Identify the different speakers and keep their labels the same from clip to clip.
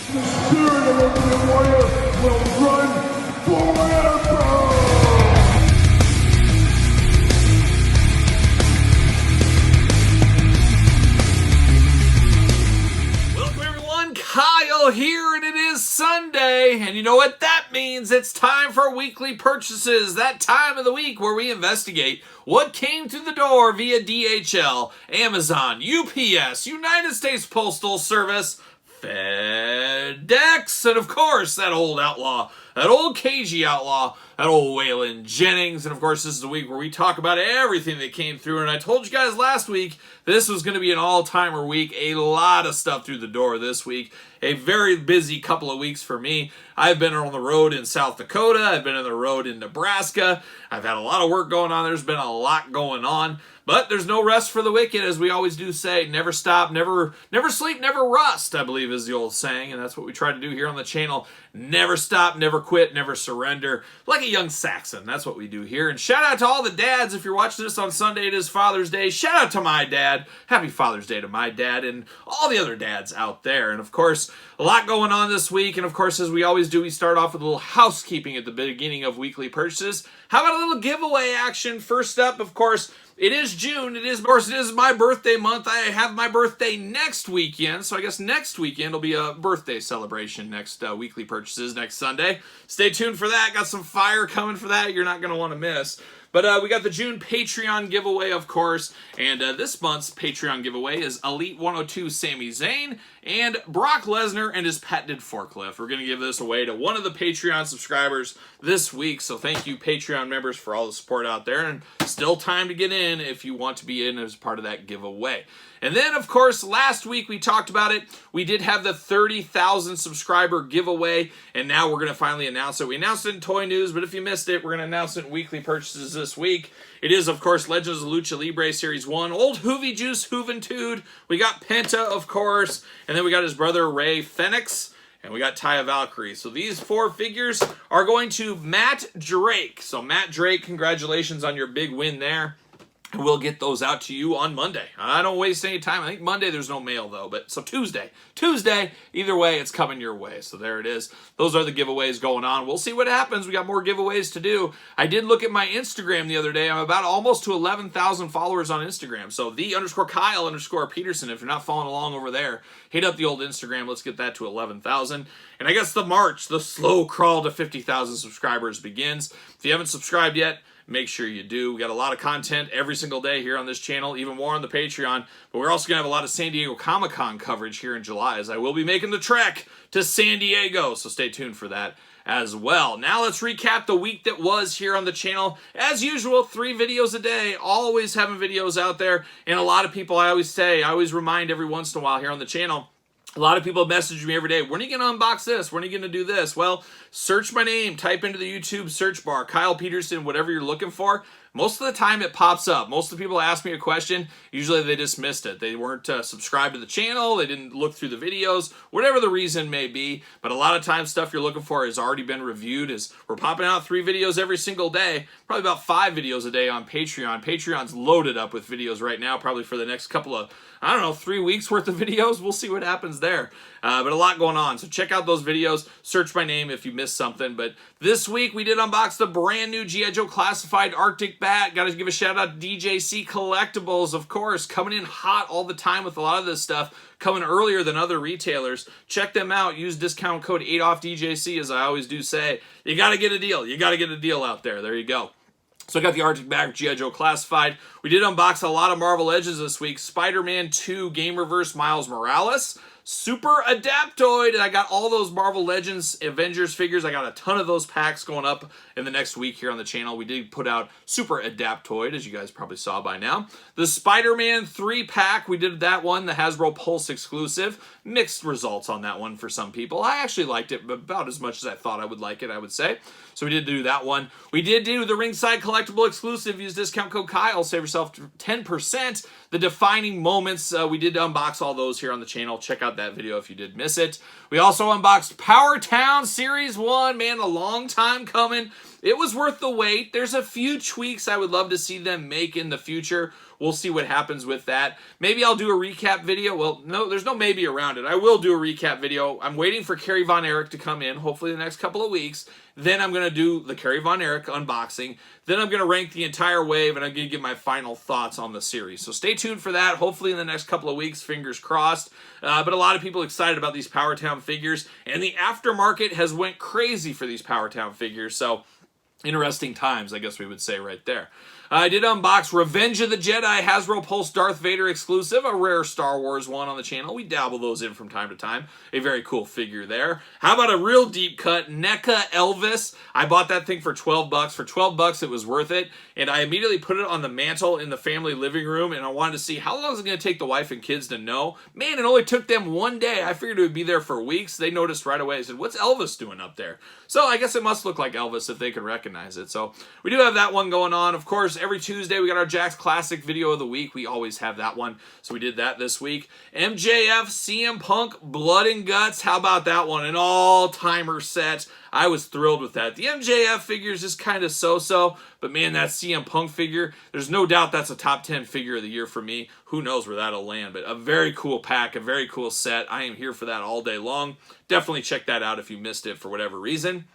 Speaker 1: The spirit of Ultimate Warrior will run forever!
Speaker 2: Welcome everyone, Kyle here, and it is Sunday, and you know what that means? It's time for weekly purchases, that time of the week where we investigate what came through the door via DHL, Amazon, UPS, United States Postal Service, FedEx, and of course, that old outlaw, that old cagey outlaw, that old Waylon Jennings. And of course, this is a week where we talk about everything that came through. And I told you guys last week, this was going to be an all-timer week. A lot of stuff through the door this week. A very busy couple of weeks for me. I've been on the road in South Dakota. I've been on the road in Nebraska. I've had a lot of work going on. There's been a lot going on. But there's no rest for the wicked, as we always do say. Never stop, never sleep, never rust, I believe is the old saying. And that's what we try to do here on the channel. Never stop, never quit, never surrender. Like a young Saxon, that's what we do here. And shout out to all the dads. If you're watching this on Sunday, it is Father's Day. Shout out to my dad. Happy Father's Day to my dad and all the other dads out there. And of course, a lot going on this week. And of course, as we always do, we start off with a little housekeeping at the beginning of weekly purchases. How about a little giveaway action? First up, of course, it is June. It is my birthday month. I have my birthday next weekend, so I guess next weekend will be a birthday celebration next weekly purchases next Sunday. Stay tuned for that. Got some fire coming for that you're not going to want to miss. But we got the June Patreon giveaway, of course, and this month's Patreon giveaway is Elite 102 Sami Zayn and Brock Lesnar and his patented forklift. We're going to give this away to one of the Patreon subscribers this week, so thank you, Patreon members, for all the support out there, and still time to get in if you want to be in as part of that giveaway. And then, of course, last week we talked about it. We did have the 30,000 subscriber giveaway, and now we're going to finally announce it. We announced it in Toy News, but if you missed it, we're going to announce it in weekly purchases this week. It is, of course, Legends of Lucha Libre Series 1, Old Hoovy Juice Juventud. We got Penta, of course, and then we got his brother Ray Fenix, and we got Taya Valkyrie. So these four figures are going to Matt Drake. So Matt Drake, congratulations on your big win there. We'll get those out to you on Monday. I don't waste any time. I think Monday there's no mail though, but so Tuesday, either way, it's coming your way. So there it is. Those are the giveaways going on. We'll see what happens. We got more giveaways to do. I did look at my Instagram the other day. I'm about almost to 11,000 followers on Instagram. So _Kyle_Peterson. If you're not following along over there, hit up the old Instagram. Let's get that to 11,000. And I guess the slow crawl to 50,000 subscribers begins. If you haven't subscribed yet, make sure you do. We got a lot of content every single day here on this channel, even more on the Patreon. But we're also going to have a lot of San Diego Comic-Con coverage here in July, as I will be making the trek to San Diego. So stay tuned for that as well. Now let's recap the week that was here on the channel. As usual, 3 videos a day, always having videos out there. And a lot of people, I always remind every once in a while here on the channel, a lot of people message me every day, when are you going to unbox this? When are you going to do this? Well, search my name, type into the YouTube search bar, Kyle Peterson, whatever you're looking for. Most of the time it pops up. Most of the people ask me a question, usually they just missed it. They weren't subscribed to the channel, they didn't look through the videos, whatever the reason may be. But a lot of times stuff you're looking for has already been reviewed. As we're popping out 3 videos every single day, probably about 5 videos a day on Patreon. Patreon's loaded up with videos right now, probably for the next couple of, 3 weeks worth of videos. We'll see what happens there. But a lot going on. So check out those videos. Search my name if you missed something. But this week we did unbox the brand new G.I. Joe Classified Arctic Bat. Got to give a shout out to DJC Collectibles, of course, coming in hot all the time with a lot of this stuff, coming earlier than other retailers. Check them out. Use discount code 8OFFDJC, as I always do say. You got to get a deal. You got to get a deal out there. There you go. So I got the Arctic Bag G.I. Joe Classified. We did unbox a lot of Marvel Legends this week. Spider-Man 2 Game Reverse Miles Morales. Super Adaptoid, and I got all those Marvel Legends Avengers figures. I got a ton of those packs going up in the next week here on the channel. We did put out Super Adaptoid, as you guys probably saw by now. The Spider-Man 3-pack, we did that one, the Hasbro Pulse exclusive. Mixed results on that one for some people. I actually liked it about as much as I thought I would like it, I would say. So we did do that one. We did do the Ringside Collectible exclusive. Use discount code Kyle. Save yourself 10%. The Defining Moments. We did unbox all those here on the channel. Check out that video if you did miss it. We also unboxed Power Town Series 1. Man, a long time coming. It was worth the wait. There's a few tweaks I would love to see them make in the future we'll see what happens with that. Maybe I'll do a recap video. Well, no, there's no maybe around it. I will do a recap video. I'm waiting for Kerry Von Erich to come in, hopefully the next couple of weeks. Then I'm going to do the Kerry Von Erich unboxing. Then I'm going to rank the entire wave, and I'm going to give my final thoughts on the series. So stay tuned for that. Hopefully in the next couple of weeks, fingers crossed. But a lot of people excited about these Power Town figures, and the aftermarket has went crazy for these Power Town figures. So interesting times, I guess we would say right there. I did unbox Revenge of the Jedi Hasbro Pulse Darth Vader exclusive, a rare Star Wars one on the channel. We dabble those in from time to time. A very cool figure there. How about a real deep cut NECA Elvis? I bought that thing for 12 bucks. For 12 bucks, it was worth it. And I immediately put it on the mantle in the family living room, and I wanted to see how long is it going to take the wife and kids to know. Man, it only took them one day. I figured it would be there for weeks. They noticed right away. They said, what's Elvis doing up there? So I guess it must look like Elvis if they could recognize it. So we do have that one going on. Of course, every Tuesday we got our Jack's Classic video of the week. We always have that one. So we did that this week. MJF, CM Punk, Blood and Guts. How about that one? An all-timer set. I was thrilled with that. The MJF figure is just kind of so-so, but man, that CM Punk figure, there's no doubt that's a top 10 figure of the year for me. Who knows where that'll land, but a very cool pack, a very cool set. I am here for that all day long. Definitely check that out if you missed it for whatever reason.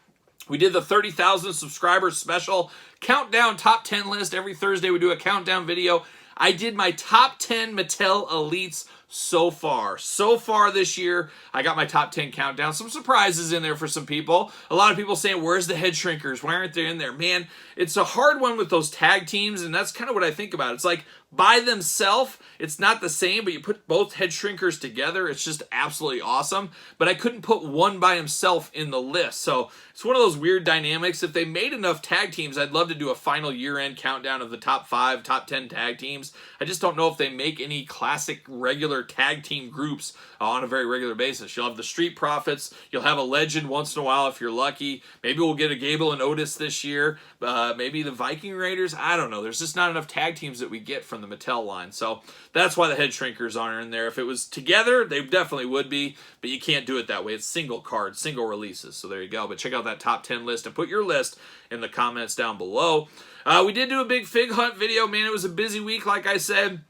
Speaker 2: We did the 30,000 subscribers special countdown top 10 list. Every Thursday we do a countdown video. I did my top 10 Mattel Elites so far. So far this year, I got my top 10 countdown. Some surprises in there for some people. A lot of people saying, where's the head shrinkers? Why aren't they in there? Man, it's a hard one with those tag teams, and that's kind of what I think about. It's like, by themselves, it's not the same, but you put both head shrinkers together, it's just absolutely awesome. But I couldn't put one by himself in the list. So it's one of those weird dynamics. If they made enough tag teams, I'd love to do a final year-end countdown of the top 5, top 10 tag teams. I just don't know if they make any classic regular tag team groups on a very regular basis. You'll have the Street Profits. You'll have a Legend once in a while if you're lucky. Maybe we'll get a Gable and Otis this year. Maybe the Viking Raiders. I don't know. There's just not enough tag teams that we get from the Mattel line. So that's why the head shrinkers aren't in there. If it was together, they definitely would be, but you can't do it that way. It's single cards, single releases. So there you go. But check out that top 10 list and put your list in the comments down below. We did do a big fig hunt video. Man, it was a busy week, like I said.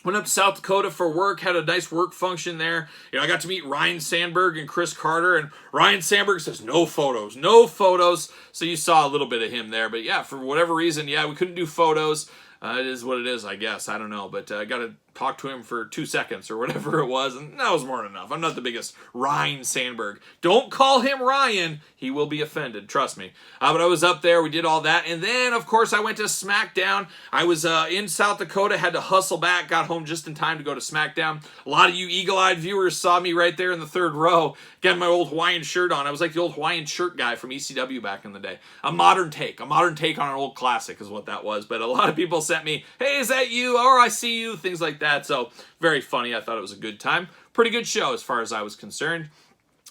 Speaker 2: Went up to South Dakota for work, had a nice work function there. You know, I got to meet Ryan Sandberg and Chris Carter, and Ryan Sandberg says, no photos, no photos. So you saw a little bit of him there. But yeah, for whatever reason, yeah, we couldn't do photos. It is what it is, I guess. I don't know. But I got to talk to him for 2 seconds or whatever it was, and that was more than enough. I'm not the biggest Ryan Sandberg. Don't call him Ryan. He will be offended, trust me. But I was up there. We did all that. And then, of course, I went to SmackDown. I was in South Dakota, had to hustle back, got home just in time to go to SmackDown. A lot of you eagle-eyed viewers saw me right there in the third row, getting my old Hawaiian shirt on. I was like the old Hawaiian shirt guy from ECW back in the day. A modern take on an old classic is what that was. But a lot of people sent me, hey, is that you? Or I see you, things like that. So very funny. I thought it was a good time. Pretty good show as far as I was concerned.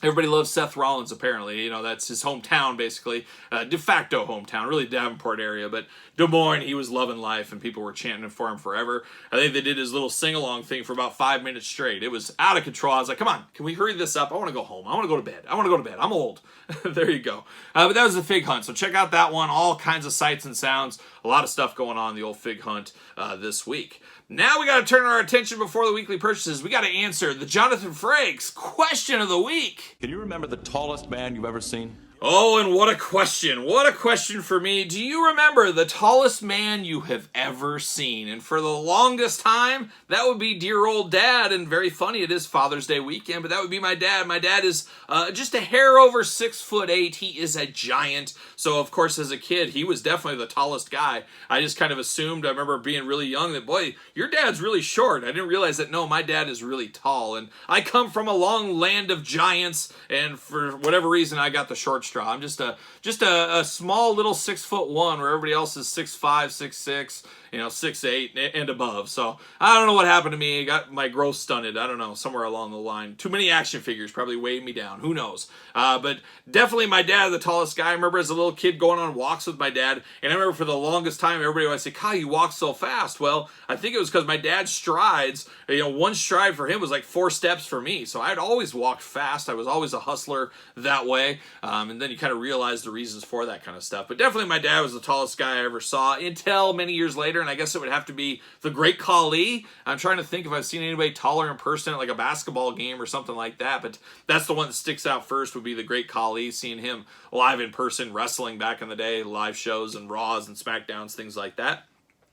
Speaker 2: Everybody loves Seth Rollins, apparently. You know, that's his hometown, basically. De facto hometown, really Davenport area. But Des Moines, he was loving life, and people were chanting for him forever. I think they did his little sing-along thing for about 5 minutes straight. It was out of control. I was like, come on, can we hurry this up? I want to go home. I want to go to bed. I want to go to bed. I'm old. There you go. But that was the Fig Hunt. So check out that one. All kinds of sights and sounds. A lot of stuff going on in the old Fig Hunt this week. Now we got to turn our attention before the weekly purchases. We got to answer the Jonathan Frakes question of the week.
Speaker 3: Can you remember the tallest man you've ever seen?
Speaker 2: Oh, and what a question. What a question for me. Do you remember the tallest man you have ever seen? And for the longest time, that would be dear old Dad. And very funny, it is Father's Day weekend, but that would be my dad. My dad is just a hair over 6'8". He is a giant. So, of course, as a kid, he was definitely the tallest guy. I just kind of assumed, I remember being really young, that, boy, your dad's really short. I didn't realize that, no, my dad is really tall. And I come from a long land of giants, and for whatever reason, I got the short straw. I'm just a small little 6'1", where everybody else is 6'5", 6'6", 6'8", and above. So I don't know what happened to me. I got my growth stunted. I don't know, somewhere along the line. Too many action figures probably weighed me down. Who knows? But definitely my dad, the tallest guy. I remember as a little kid going on walks with my dad, and I remember for the longest time everybody would say, Kyle, you walk so fast. Well, I think it was because my dad's strides, one stride for him was like 4 steps for me. So I'd always walked fast. I was always a hustler that way. And then you kind of realize the reasons for that kind of stuff. But definitely my dad was the tallest guy I ever saw until many years later. and I guess it would have to be the Great Khali. I'm trying to think if I've seen anybody taller in person at like a basketball game or something like that, but that's the one that sticks out first would be the Great Khali, seeing him live in person wrestling back in the day, live shows and Raws and SmackDowns, things like that.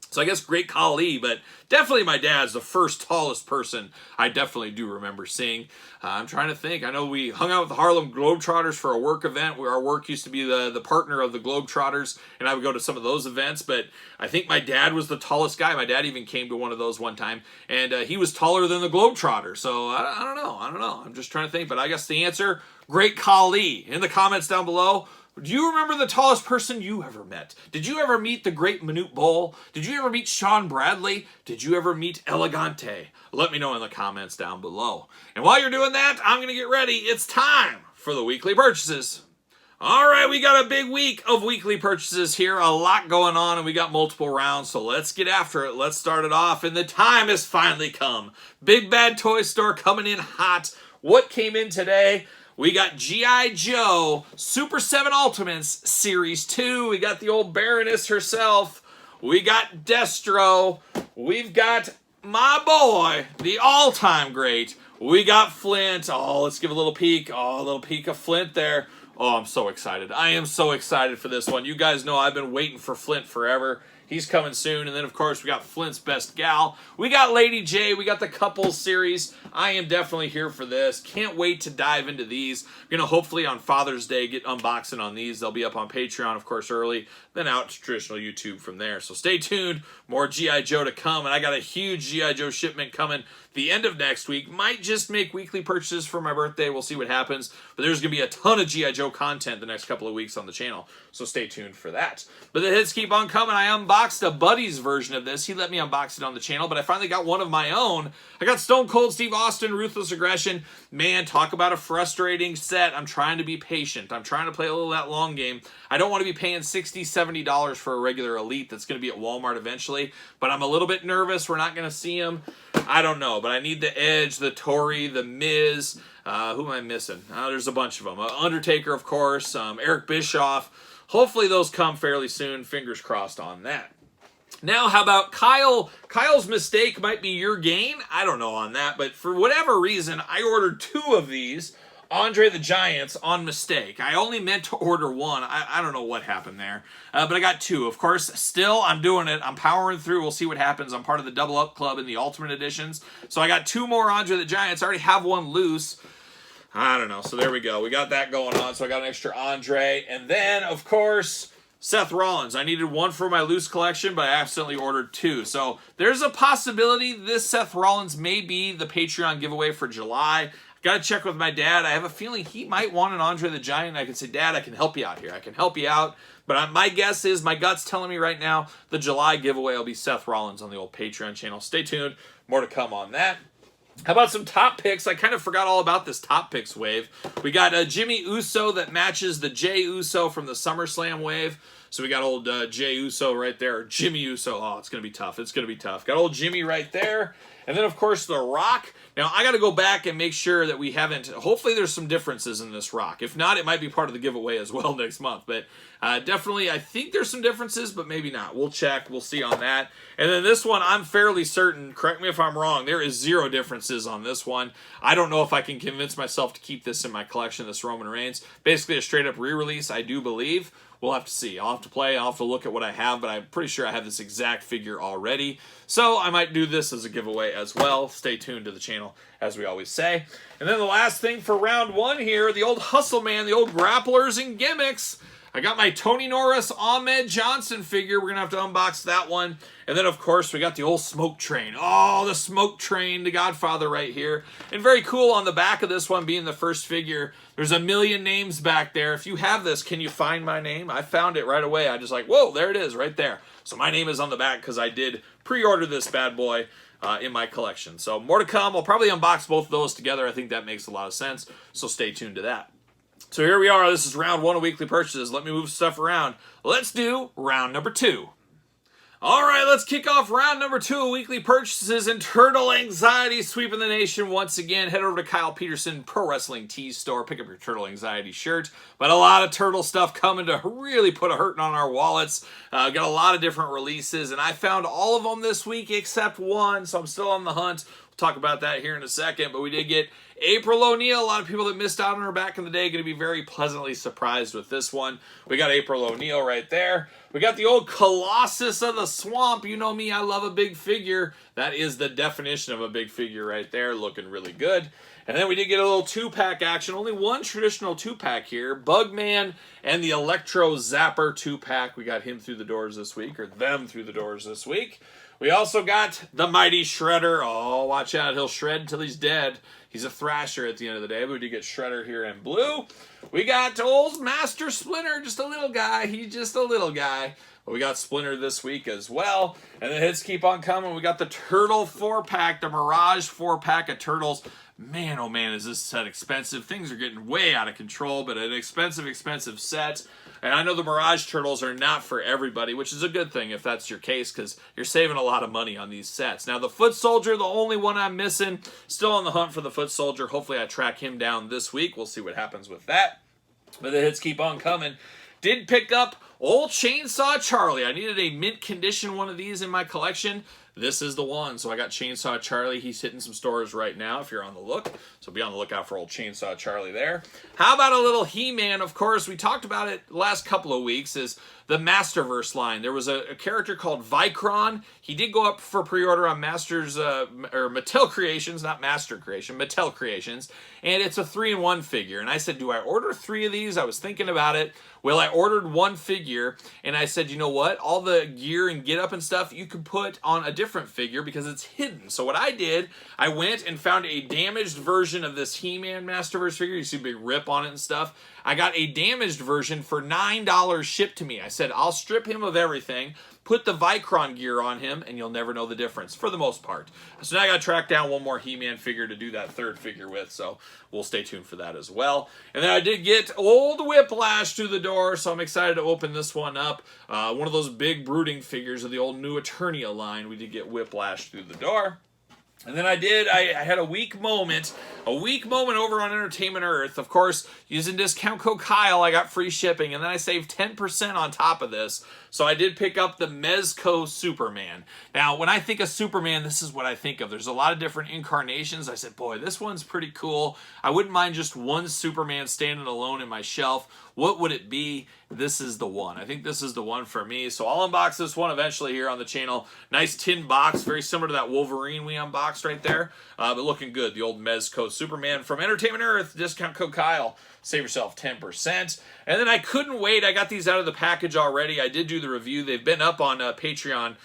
Speaker 2: So I guess Great Khali, but definitely my dad's the first tallest person I definitely do remember seeing. I'm trying to think. I know we hung out with the Harlem Globetrotters for a work event where our work used to be the partner of the Globetrotters, and I would go to some of those events, but I think my dad was the tallest guy. My dad even came to one of those one time, and he was taller than the Globetrotter. So I don't know. I'm just trying to think, but I guess the answer, Great Khali. In the comments down below, do you remember the tallest person you ever met? Did you ever meet the great Manute Bol? Did you ever meet Sean Bradley? Did you ever meet Elegante? Let me know in the comments down below. And while you're doing that, I'm going to get ready. It's time for the weekly purchases. All right, we got a big week of weekly purchases here. A lot going on, and we got multiple rounds, so let's get after it. Let's start it off, and the time has finally come. Big Bad Toy Store coming in hot. What came in today? We got G.I. Joe Super 7 Ultimates Series 2. We got the old Baroness herself. We got Destro. We've got my boy, the all-time great. We got Flint. Oh, let's give a little peek. Oh, a little peek of Flint there. Oh, I'm so excited. I am so excited for this one. You guys know I've been waiting for Flint forever. He's coming soon. And then, of course, we got Flint's Best Gal. We got Lady J. We got the Couples Series. I am definitely here for this. Can't wait to dive into these. I'm going to hopefully on Father's Day get unboxing on these. They'll be up on Patreon, of course, early. Then out to traditional YouTube from there. So stay tuned. More G.I. Joe to come. And I got a huge G.I. Joe shipment coming the end of next week. Might just make weekly purchases for my birthday. We'll see what happens. But there's going to be a ton of G.I. Joe content the next couple of weeks on the channel. So stay tuned for that. But the hits keep on coming. I unboxed a buddy's version of this. He let me unbox it on the channel, but I finally got one of my own. I got Stone Cold Steve Austin, Ruthless Aggression. Man, talk about a frustrating set. I'm trying to be patient. I'm trying to play a little of that long game. I don't want to be paying $60, $70 for a regular Elite that's going to be at Walmart eventually, but I'm a little bit nervous. We're not going to see him. I don't know, but I need the Edge, the Tory, the Miz. Who am I missing? There's a bunch of them. Undertaker, of course. Eric Bischoff. Hopefully those come fairly soon. Fingers crossed on that. Now, how about Kyle? Kyle's mistake might be your gain. I don't know on that, but for whatever reason, I ordered 2 of these Andre the Giants on mistake. I only meant to order 1. I don't know what happened there, but I got 2. Of course, still, I'm doing it. I'm powering through. We'll see what happens. I'm part of the Double Up Club in the Ultimate Editions, so I got 2 more Andre the Giants. I already have 1 loose. I don't know, so there we go. We got that going on, so I got an extra Andre, and then, of course, Seth Rollins. I needed 1 for my loose collection, but I accidentally ordered 2. So there's a possibility this Seth Rollins may be the Patreon giveaway for July. Got to check with my dad. I have a feeling he might want an Andre the Giant. I can say, Dad, I can help you out here. I can help you out. But my guess is, my gut's telling me right now, the July giveaway will be Seth Rollins on the old Patreon channel. Stay tuned. More to come on that. How about some top picks? I kind of forgot all about this top picks wave. We got a Jimmy Uso that matches the Jey Uso from the SummerSlam wave. So we got old Jey Uso right there, or Jimmy Uso. Oh, it's going to be tough. It's going to be tough. Got old Jimmy right there. And then, of course, The Rock. Now, I got to go back and make sure that we haven't... Hopefully, there's some differences in this Rock. If not, it might be part of the giveaway as well next month. But definitely, I think there's some differences, but maybe not. We'll check. We'll see on that. And then this one, I'm fairly certain, correct me if I'm wrong, there is 0 differences on this one. I don't know if I can convince myself to keep this in my collection, this Roman Reigns. Basically, a straight-up re-release, I do believe. We'll have to see. I'll have to play. I'll have to look at what I have, but I'm pretty sure I have this exact figure already. So I might do this as a giveaway as well. Stay tuned to the channel, as we always say. And then the last thing for round 1 here, the old Hustle Man, the old grapplers and gimmicks. I got my Tony Norris Ahmed Johnson figure. We're going to have to unbox that one. And then, of course, we got the old Smoke Train. Oh, the Smoke Train, the Godfather right here. And very cool on the back of this one being the first figure. There's a million names back there. If you have this, can you find my name? I found it right away. I just like, whoa, there it is right there. So my name is on the back because I did pre-order this bad boy in my collection. So more to come. I'll probably unbox both of those together. I think that makes a lot of sense. So stay tuned to that. So here we are. This is round 1 of weekly purchases. Let me move stuff around. Let's do round number 2. All right, let's kick off round number 2 of weekly purchases, and Turtle Anxiety sweeping the nation once again. Head over to Kyle Peterson Pro Wrestling Tees store, pick up your Turtle Anxiety shirt. But a lot of Turtle stuff coming to really put a hurting on our wallets. Got a lot of different releases, and I found all of them this week except one, so I'm still on the hunt. We'll talk about that here in a second, but we did get April O'Neil. A lot of people that missed out on her back in the day going to be very pleasantly surprised with this one. We got April O'Neil right there. We got the old Colossus of the Swamp. You know me, I love a big figure. That is the definition of a big figure right there, looking really good. And then we did get a little 2-pack action. Only one traditional 2-pack here. Bugman and the Electro Zapper 2-pack. We got him through the doors this week, or them through the doors this week. We also got the Mighty Shredder. Oh, watch out. He'll shred until he's dead. He's a thrasher at the end of the day, but we did get Shredder here in blue. We got old Master Splinter, just a little guy. He's just a little guy. But we got Splinter this week as well. And the hits keep on coming. We got the Turtle 4-pack, the Mirage 4-pack of Turtles. Man, oh man, is this set expensive. Things are getting way out of control, but an expensive set. And I know the Mirage Turtles are not for everybody, which is a good thing if that's your case, because you're saving a lot of money on these sets. Now, the Foot Soldier, the only one I'm missing. Still on the hunt for the Foot Soldier. Hopefully I track him down this week. We'll see what happens with that. But the hits keep on coming. Did pick up old Chainsaw Charlie. I needed a mint condition one of these in my collection. This is the one. So I got Chainsaw Charlie. He's hitting some stores right now if you're on the look. So be on the lookout for old Chainsaw Charlie there. How about a little He-Man? Of course, we talked about it the last couple of weeks, is the Masterverse line. There was a character called Vicron. He did go up for pre-order on Masters, or Mattel Creations, not Master Creation, Mattel Creations. And it's a 3-in-1 figure. And I said, do I order 3 of these? I was thinking about it. Well, I ordered 1 figure, and I said, you know what? All the gear and get-up and stuff you can put on a different figure because it's hidden. So what I did, I went and found a damaged version of this He-Man Masterverse figure. You see a big rip on it and stuff. I got a damaged version for $9 shipped to me. I said, I'll strip him of everything, put the Vicron gear on him, and you'll never know the difference, for the most part. So now I got to track down one more He-Man figure to do that 3rd figure with, so we'll stay tuned for that as well. And then I did get old Whiplash through the door, so I'm excited to open this one up. One of those big brooding figures of the old New Eternia line. We did get Whiplash through the door. And then I had a weak moment over on Entertainment Earth. Of course, using discount code Kyle, I got free shipping, and then I saved 10% on top of this. So I did pick up the Mezco Superman. Now, when I think of Superman, this is what I think of. There's a lot of different incarnations. I said, boy, this one's pretty cool. I wouldn't mind just one Superman standing alone in my shelf. What would it be? This is the one. I think this is the one for me. So I'll unbox this one eventually here on the channel. Nice tin box, very similar to that Wolverine we unboxed right there. But looking good. The old Mezco Superman from Entertainment Earth. Discount code Kyle. Save yourself 10%. And then I couldn't wait. I got these out of the package already. I did do the review. They've been up on Patreon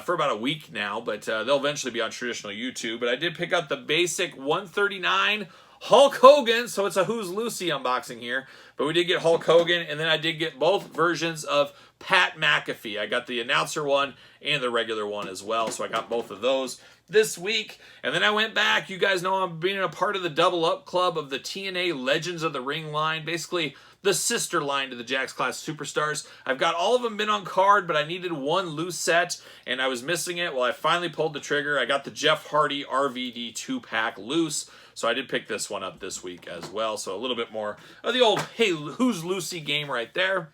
Speaker 2: for about a week now, but they'll eventually be on traditional YouTube. But I did pick up the basic 139 Hulk Hogan, so it's a Who's Lucy unboxing here. But we did get Hulk Hogan, and then I did get both versions of Pat McAfee. I got the announcer one and the regular one as well, so I got both of those this week. And then I went back. You guys know I'm being a part of the Double Up Club of the TNA Legends of the Ring line, basically the sister line to the Jakks Class Superstars. I've got all of them been on card, but I needed one loose set, and I was missing it. Well, I finally pulled the trigger. I got the Jeff Hardy RVD 2-pack loose, so I did pick this one up this week as well. So a little bit more of the old, hey, who's Lucy game right there.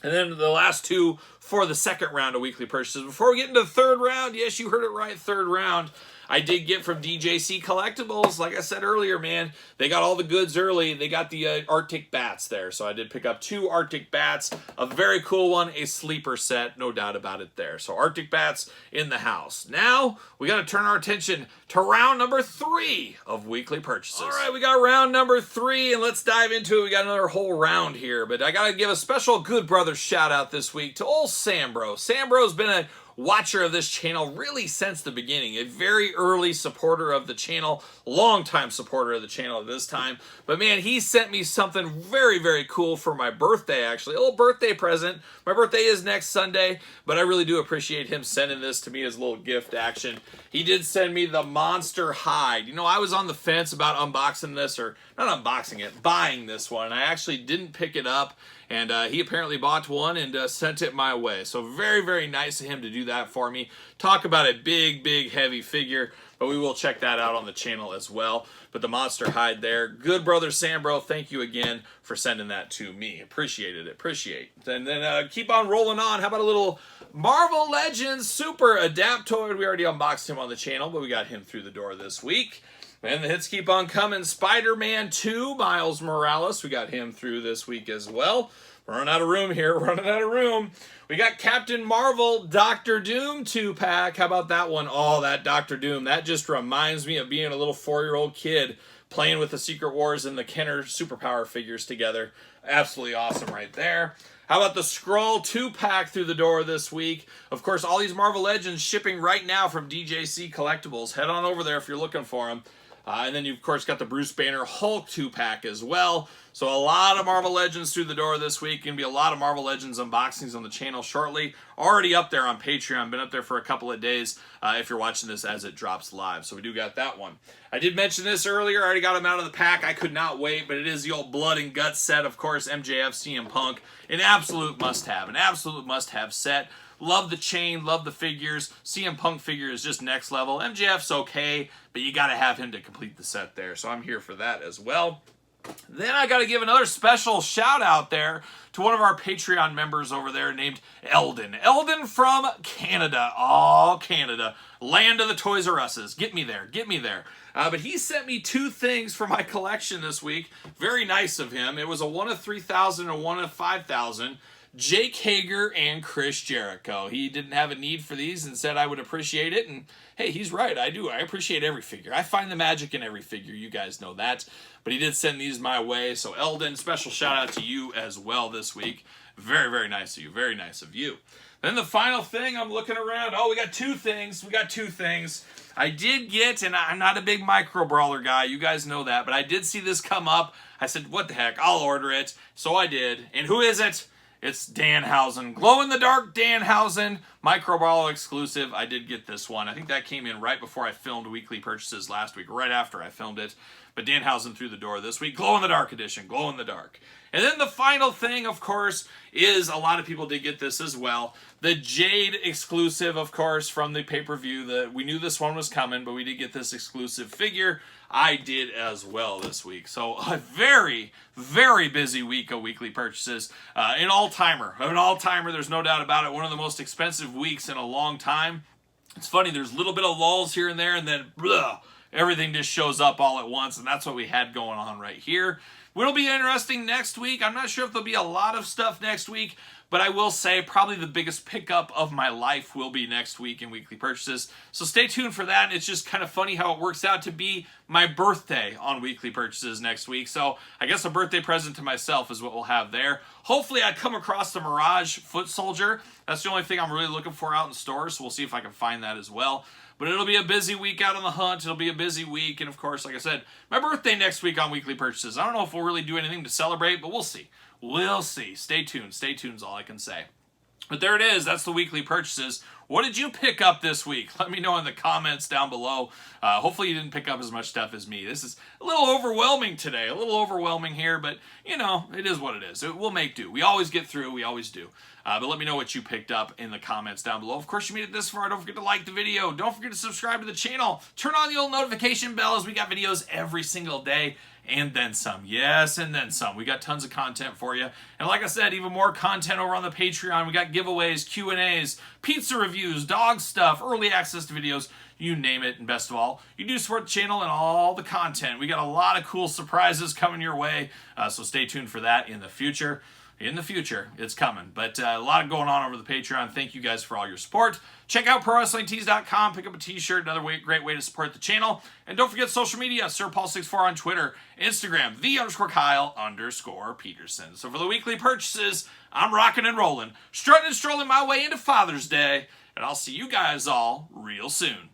Speaker 2: And then the last 2 for the 2nd round of weekly purchases. Before we get into the 3rd round, yes, you heard it right, 3rd round, I did get from DJC Collectibles. Like I said earlier, man, they got all the goods early. They got the Arctic Bats there. So I did pick up 2 Arctic Bats. A very cool one, a sleeper set, no doubt about it there. So Arctic Bats in the house. Now, we got to turn our attention to round number 3 of weekly purchases. All right, we got round number 3, and let's dive into it. We got another whole round here, but I got to give a special Good Brothers shout out this week to old Sambro. Sambro's been a watcher of this channel really since the beginning. A very early supporter of the channel, long-time supporter of the channel at this time. But man, he sent me something very, very cool for my birthday, actually. A little birthday present. My birthday is next Sunday, but I really do appreciate him sending this to me as a little gift action. He did send me the Monster Hide. You know, I was on the fence about unboxing this, or not unboxing it, buying this one. I actually didn't pick it up, and he apparently bought one and sent it my way. So very, very nice of him to do that for me. Talk about a big, heavy figure, but we will check that out on the channel as well. But the monster hide there. Good brother Sambro, thank you again for sending that to me. Appreciated it. Appreciate. And then keep on rolling on. How about a little Marvel Legends Super Adaptoid? We already unboxed him on the channel, but we got him through the door this week. And the hits keep on coming. Spider-Man 2, Miles Morales. We got him through this week as well. We're running out of room here. We're running out of room. We got Captain Marvel, Doctor Doom 2-pack. How about that one? Oh, that Doctor Doom. That just reminds me of being a little 4-year-old kid playing with the Secret Wars and the Kenner superpower figures together. Absolutely awesome right there. How about the Skrull 2-pack through the door this week? Of course, all these Marvel Legends shipping right now from DJC Collectibles. Head on over there if you're looking for them. And then you, of course, got the Bruce Banner Hulk 2-pack as well. So a lot of Marvel Legends through the door this week. Going to be a lot of Marvel Legends unboxings on the channel shortly. Already up there on Patreon. Been up there for a couple of days if you're watching this as it drops live. So we do got that one. I did mention this earlier. I already got them out of the pack. I could not wait. But it is the old Blood and Guts set. Of course, MJF, CM Punk. An absolute must-have. An absolute must-have set. Love the chain, love the figures. CM Punk figure is just next level. MJF's okay, but you got to have him to complete the set there. So I'm here for that as well. Then I got to give another special shout out there to one of our Patreon members over there named Eldon. Eldon from Canada. Oh, Canada. Land of the Toys R Us's. Get me there. Get me there. But he sent me 2 things for my collection this week. Very nice of him. It was a 1 of 3,000 and 1 of 5,000. Jake Hager and Chris Jericho. He didn't have a need for these and said I would appreciate it. And hey, he's right. I do. I appreciate every figure. I find the magic in every figure. You guys know that. But he did send these my way. So Eldon, special shout out to you as well this week. Very nice of you. Very nice of you. Then the final thing, I'm looking around. Oh, we got 2 things. We got 2 things. I did get, and I'm not a big micro brawler guy. You guys know that. But I did see this come up. I said, what the heck? I'll order it. So I did. And who is it? It's Danhausen. Glow-in-the-dark Danhausen. Micro Brawler exclusive. I did get this one. I think that came in right before I filmed weekly purchases last week. Right after I filmed it. But Danhausen through the door this week. Glow-in-the-dark edition. Glow-in-the-dark. And then the final thing, of course, is a lot of people did get this as well. The Jade exclusive, of course, from the pay-per-view. We knew this one was coming, but we did get this exclusive figure. I did as well this week. So a very busy week of weekly purchases. An all-timer. An all-timer, there's no doubt about it. One of the most expensive weeks in a long time. It's funny, there's a little bit of lulls here and there, and then everything just shows up all at once, and that's what we had going on right here. It'll be interesting next week. I'm not sure if there'll be a lot of stuff next week, but I will say probably the biggest pickup of my life will be next week in weekly purchases. So stay tuned for that. It's just kind of funny how it works out to be my birthday on weekly purchases next week. So I guess a birthday present to myself is what we'll have there. Hopefully I come across the Mirage Foot Soldier. That's the only thing I'm really looking for out in stores. So we'll see if I can find that as well. But it'll be a busy week out on the hunt. It'll be a busy week. And of course, like I said, my birthday next week on weekly purchases. I don't know if we'll really do anything to celebrate, but we'll see. We'll see. Stay tuned. Stay tuned is all I can say. But there it is. That's the weekly purchases. What did you pick up this week? Let me know in the comments down below. Hopefully you didn't pick up as much stuff as me. This is a little overwhelming today. A little overwhelming here, but, you know, it is what it is. We'll make do. We always get through. We always do. But let me know what you picked up in the comments down below. Of course, you made it this far. Don't forget to like the video. Don't forget to subscribe to the channel. Turn on the old notification bell as we got videos every single day. And then some. Yes, and then some. We got tons of content for you. And like I said, even more content over on the Patreon. We got giveaways, Q&As, pizza reviews, dog stuff, early access to videos, you name it. And best of all, you do support the channel and all the content. We got a lot of cool surprises coming your way. So stay tuned for that in the future. In the future, it's coming. But a lot going on over the Patreon. Thank you guys for all your support. Check out ProWrestlingTees.com. Pick up a t-shirt. Another great way to support the channel. And don't forget social media. SirPaul64 on Twitter, Instagram, _Kyle_Peterson. So for the weekly purchases, I'm rocking and rolling, strutting and strolling my way into Father's Day. And I'll see you guys all real soon.